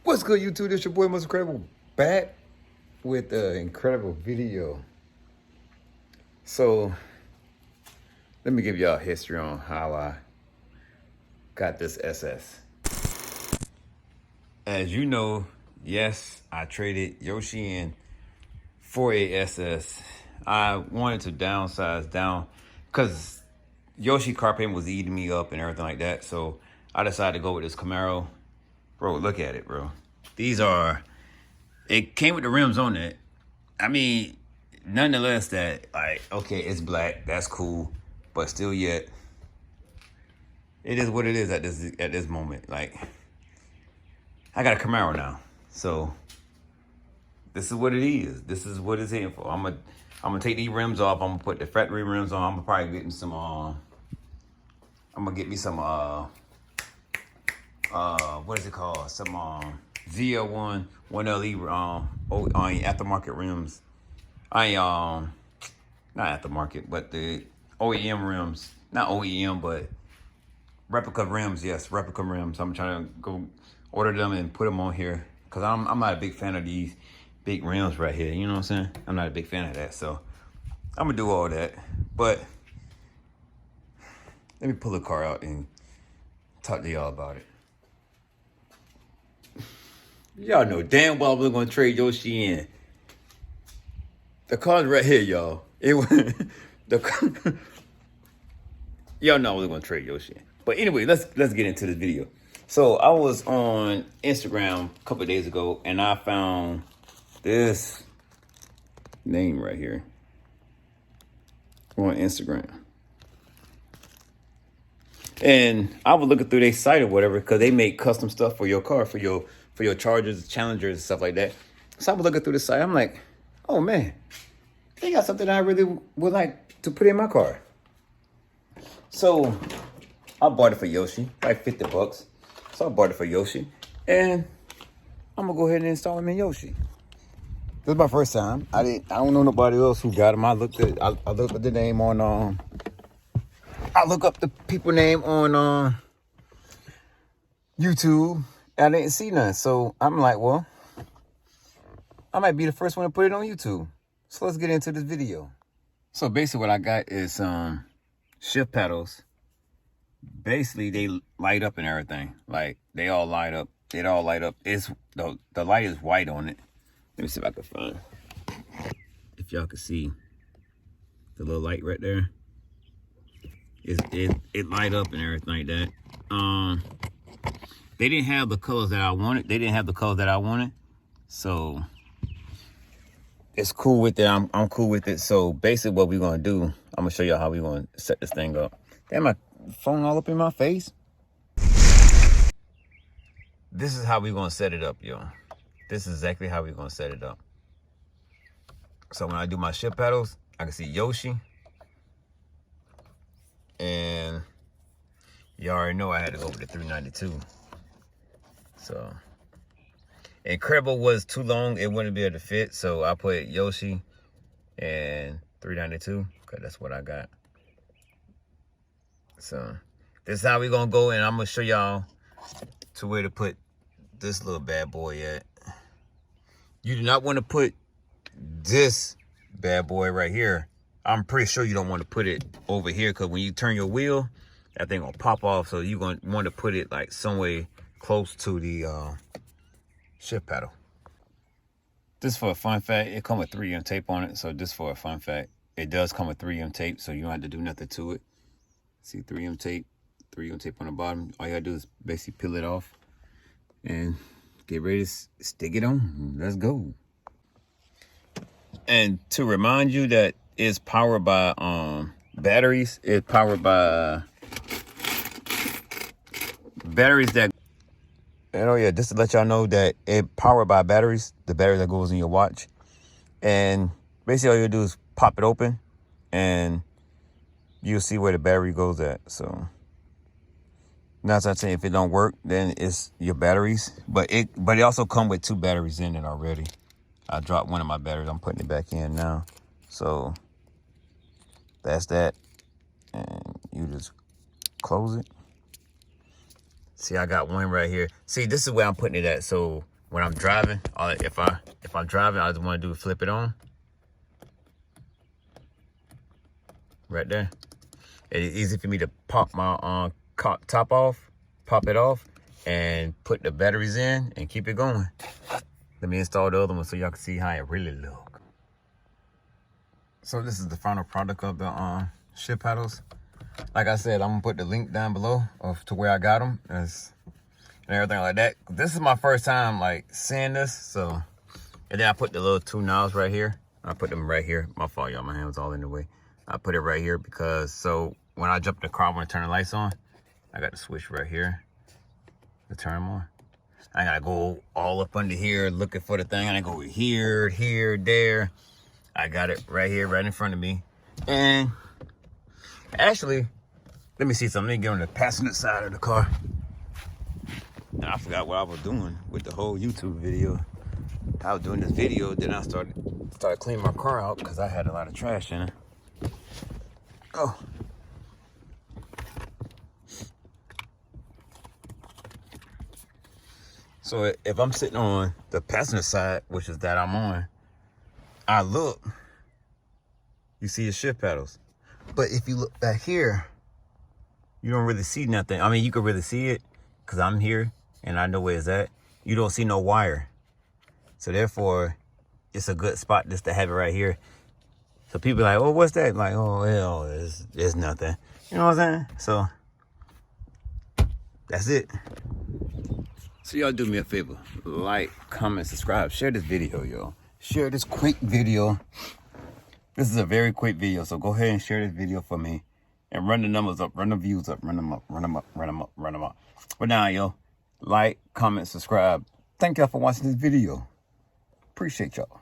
What's good, YouTube? This your boy, Most Incredible, back with an incredible video. So, let me give y'all a history on how I got this SS. As you know, yes, I traded Yoshi in for a SS. I wanted to downsize down because Yoshi car payment was eating me up and everything like that. So, I decided to go with this Camaro. Bro, look at it, bro. These are... It came with the rims on it. I mean, nonetheless, that, like, okay, it's black, that's cool, but still yet, it is what it is at this moment. Like, I got a Camaro now, so this is what it is. This is what it's in for. I'm gonna take these rims off. I'm gonna put the factory rims on. I'm gonna probably get me some. I'm gonna get me some. What is it called? Some ZL1 1LE aftermarket rims. Not aftermarket, but the OEM rims. Not OEM, but replica rims. Yes, replica rims. I'm trying to go order them and put them on here because I'm not a big fan of these big rims right here. You know what I'm saying? I'm not a big fan of that, so I'm gonna do all that. But let me pull the car out and talk to y'all about it. Y'all know damn well we're gonna trade Yoshi in. The car's right here, y'all. Y'all know we're gonna trade Yoshi in. But anyway, let's get into this video. So I was on Instagram a couple of days ago and I found this name right here on Instagram. And I was looking through their site or whatever because they make custom stuff for your car, for your Chargers, Challengers, and stuff like that. So I was looking through the site. I'm like, oh man, they got something I really would like to put in my car. So I bought it for Yoshi, like $50. So I bought it for Yoshi, and I'm gonna go ahead and install him in Yoshi. This is my first time. I don't know nobody else who got him. I looked at the name on I look up the people name on YouTube. I didn't see none. So I'm like, well, I might be the first one to put it on YouTube. So let's get into this video. So basically what I got is shift pedals. Basically they light up and everything. Like they all light up. It all light up. It's the light is white on it. Let me see if I can find. If y'all can see the little light right there. It light up and everything like that. They didn't have the colors that I wanted. So it's cool with it. I'm cool with it. So basically what we're gonna do, I'm gonna show you how we're gonna set this thing up. Damn, my phone all up in my face. This is how we're gonna set it up, yo. This is exactly how we're gonna set it up. So when I do my shift pedals, I can see Yoshi. And you already know I had to go with the 392. So Incredible was too long, it wouldn't be able to fit, so I put Yoshi and 392 because that's what I got. So this is how we're gonna go, and I'm gonna show y'all to where to put this little bad boy at. You do not want to put this bad boy right here. I'm pretty sure you don't want to put it over here because when you turn your wheel, that thing gonna pop off. So you're gonna want to put it like somewhere close to the shift pedal. This for a fun fact, it come with 3M tape on it. So this for a fun fact, it does come with 3M tape, so you don't have to do nothing to it. See 3M tape on the bottom. All you gotta do is basically peel it off and get ready to stick it on. Let's go. And to remind you that it's powered by batteries. It's powered by batteries that, and oh yeah, just to let y'all know that it powered by batteries, the battery that goes in your watch. And basically all you do is pop it open and you'll see where the battery goes at. So now I'm saying if it don't work, then it's your batteries. But it also come with 2 batteries in it already. I dropped one of my batteries. I'm putting it back in now. So that's that. And you just close it. See, I got one right here. See, this is where I'm putting it at. So when I'm driving, if I'm driving, I just want to do is flip it on. Right there. It's easy for me to pop my top off, pop it off, and put the batteries in and keep it going. Let me install the other one so y'all can see how it really look. So this is the final product of the shift paddles. Like I said, I'm gonna put the link down below to where I got them and everything like that. This is my first time like seeing this, so. And then I put the little 2 knobs right here. I put them right here. My fault, y'all. My hand was all in the way. I put it right here because so when I jump in the car, I want to turn the lights on. I got the switch right here to turn them on. I gotta go all up under here looking for the thing. I gotta go here, here, there. I got it right here, right in front of me. And actually, let me see something. Let me get on the passenger side of the car. And I forgot what I was doing with the whole YouTube video. I was doing this video, then I started cleaning my car out because I had a lot of trash in it. Oh. So if I'm sitting on the passenger side, which is that I'm on, I look, you see the shift paddles. But if you look back here, you don't really see nothing. I mean, you can really see it because I'm here and I know where it's at. You don't see no wire. So therefore, it's a good spot just to have it right here. So people are like, oh, what's that? Like, oh, hell, it's nothing. You know what I'm saying? So that's it. So y'all do me a favor. Like, comment, subscribe, share this video, yo. Share this quick video. This is a very quick video. So go ahead and share this video for me. And run the numbers up, run the views up, run them up, run them up, run them up, run them up. But now, yo, like, comment, subscribe. Thank y'all for watching this video. Appreciate y'all.